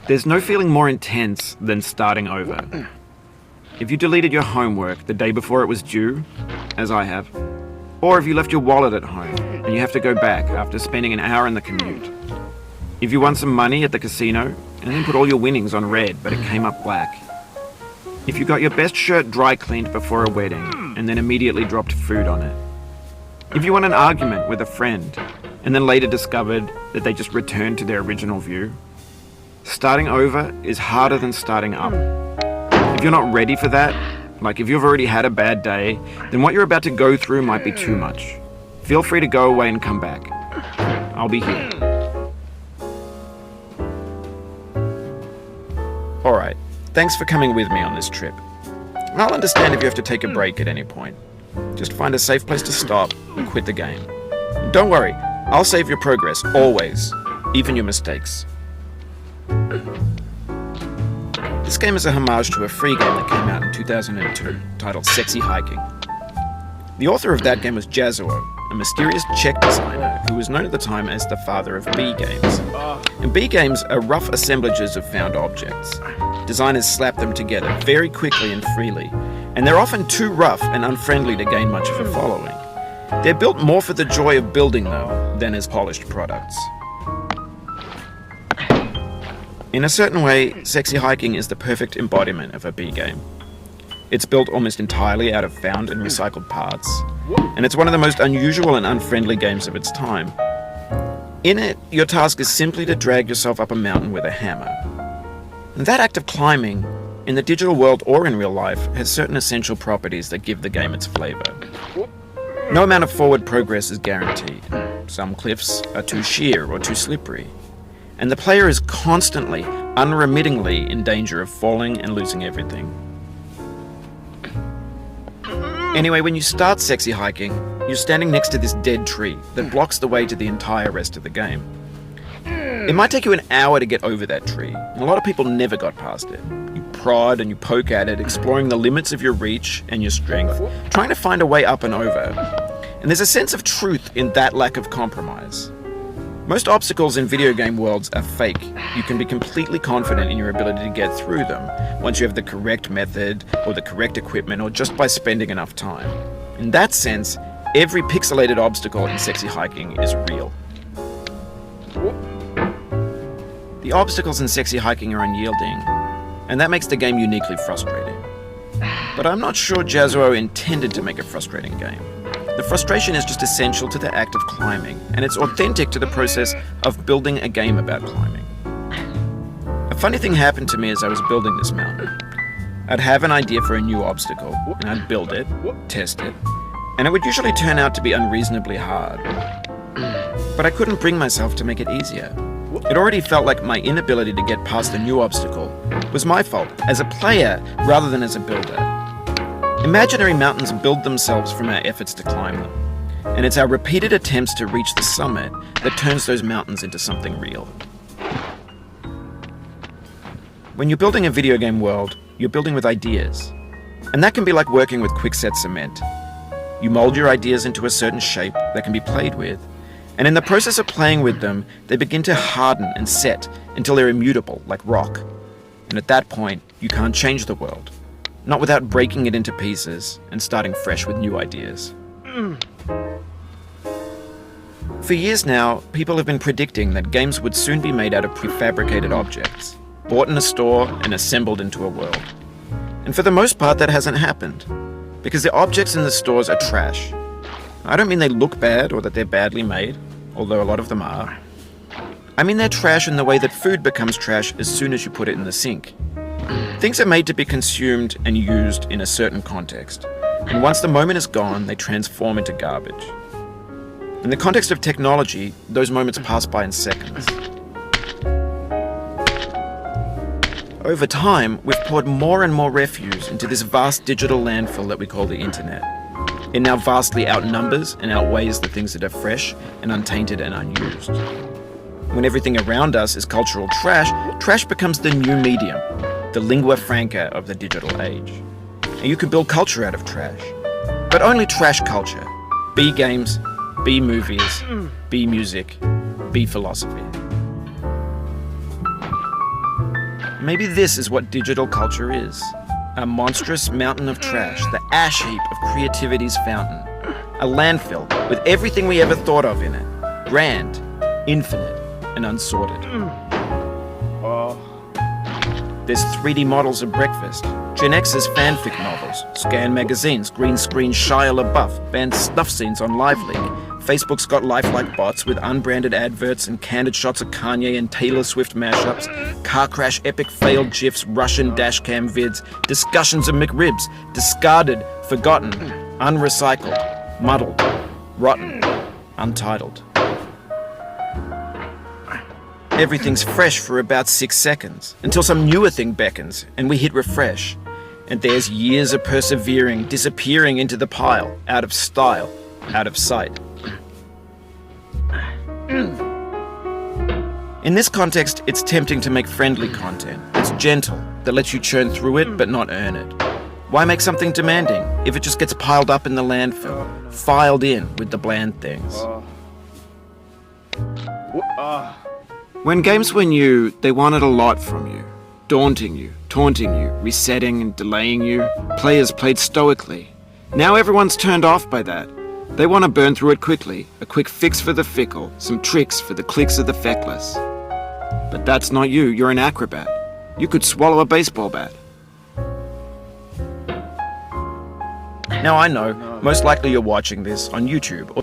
There's no feeling more intense than starting over. If you deleted your homework the day before it was due, as I have, or if you left your wallet at home and you have to go back after spending an hour in the commute. If you won some money at the casino and then put all your winnings on red but it came up black. If you got your best shirt dry cleaned before a wedding and then immediately dropped food on it. If you won an argument with a friend and then later discovered that they just returned to their original view. Starting over is harder than starting up. If you're not ready for that, like if you've already had a bad day, then what you're about to go through might be too much. Feel free to go away and come back. I'll be here. Alright, thanks for coming with me on this trip. I'll understand if you have to take a break at any point. Just find a safe place to stop and quit the game. Don't worry, I'll save your progress, always, even your mistakes. This game is a homage to a free game that came out in 2002 titled Sexy Hiking. The author of that game was Jazzuo, a mysterious Czech designer who was known at the time as the father of B games. And B games are rough assemblages of found objects. Designers slap them together very quickly and freely, and they're often too rough and unfriendly to gain much of a following. They're built more for the joy of building, though, than as polished products. In a certain way, Sexy Hiking is the perfect embodiment of a B game. It's built almost entirely out of found and recycled parts, and it's one of the most unusual and unfriendly games of its time. In it, your task is simply to drag yourself up a mountain with a hammer. And that act of climbing, in the digital world or in real life, has certain essential properties that give the game its flavor. No amount of forward progress is guaranteed. Some cliffs are too sheer or too slippery. And the player is constantly, unremittingly in danger of falling and losing everything. Anyway, when you start Sexy Hiking, you're standing next to this dead tree that blocks the way to the entire rest of the game. It might take you an hour to get over that tree, and a lot of people never got past it. You prod and you poke at it, exploring the limits of your reach and your strength, trying to find a way up and over. And there's a sense of truth in that lack of compromise. Most obstacles in video game worlds are fake. You can be completely confident in your ability to get through them once you have the correct method or the correct equipment or just by spending enough time. In that sense, every pixelated obstacle in Sexy Hiking is real. The obstacles in Sexy Hiking are unyielding, and that makes the game uniquely frustrating. But I'm not sure Jazzuo intended to make a frustrating game. The frustration is just essential to the act of climbing, and it's authentic to the process of building a game about climbing. A funny thing happened to me as I was building this mountain. I'd have an idea for a new obstacle, and I'd build it, test it, and it would usually turn out to be unreasonably hard. But I couldn't bring myself to make it easier. It already felt like my inability to get past a new obstacle was my fault as a player rather than as a builder. Imaginary mountains build themselves from our efforts to climb them, and it's our repeated attempts to reach the summit that turns those mountains into something real. When you're building a video game world, you're building with ideas, and that can be like working with quickset cement. You mold your ideas into a certain shape that can be played with, and in the process of playing with them, they begin to harden and set until they're immutable, like rock. And at that point, you can't change the world. Not without breaking it into pieces and starting fresh with new ideas. For years now, people have been predicting that games would soon be made out of prefabricated objects, bought in a store and assembled into a world. And for the most part, that hasn't happened, because the objects in the stores are trash. I don't mean they look bad or that they're badly made, although a lot of them are. I mean they're trash in the way that food becomes trash as soon as you put it in the sink. Things are made to be consumed and used in a certain context, and once the moment is gone, they transform into garbage. In the context of technology, those moments pass by in seconds. Over time, we've poured more and more refuse into this vast digital landfill that we call the internet. It now vastly outnumbers and outweighs the things that are fresh and untainted and unused. When everything around us is cultural trash, trash becomes the new medium, the lingua franca of the digital age. And you can build culture out of trash, but only trash culture. B games B movies, B music, B philosophy. Maybe this is what digital culture is. A monstrous mountain of trash, the ash heap of creativity's fountain. A landfill with everything we ever thought of in it. Grand, infinite, and unsorted. There's 3D models of breakfast, Gen X's fanfic novels, scan magazines, green screen Shia LaBeouf, banned snuff scenes on LiveLeak. Facebook's got lifelike bots with unbranded adverts and candid shots of Kanye and Taylor Swift mashups, car crash epic failed GIFs, Russian dashcam vids, discussions of McRibs, discarded, forgotten, unrecycled, muddled, rotten, untitled. Everything's fresh for about 6 seconds, until some newer thing beckons, and we hit refresh. And there's years of persevering disappearing into the pile, out of style, out of sight. In this context, it's tempting to make friendly content. It's gentle, that lets you churn through it but not earn it. Why make something demanding if it just gets piled up in the landfill, filed in with the bland things? When games were new, they wanted a lot from you. Daunting you, taunting you, resetting and delaying you. Players played stoically. Now everyone's turned off by that. They want to burn through it quickly, a quick fix for the fickle, some tricks for the clicks of the feckless. But that's not you, you're an acrobat. You could swallow a baseball bat. Now I know, most likely you're watching this on YouTube or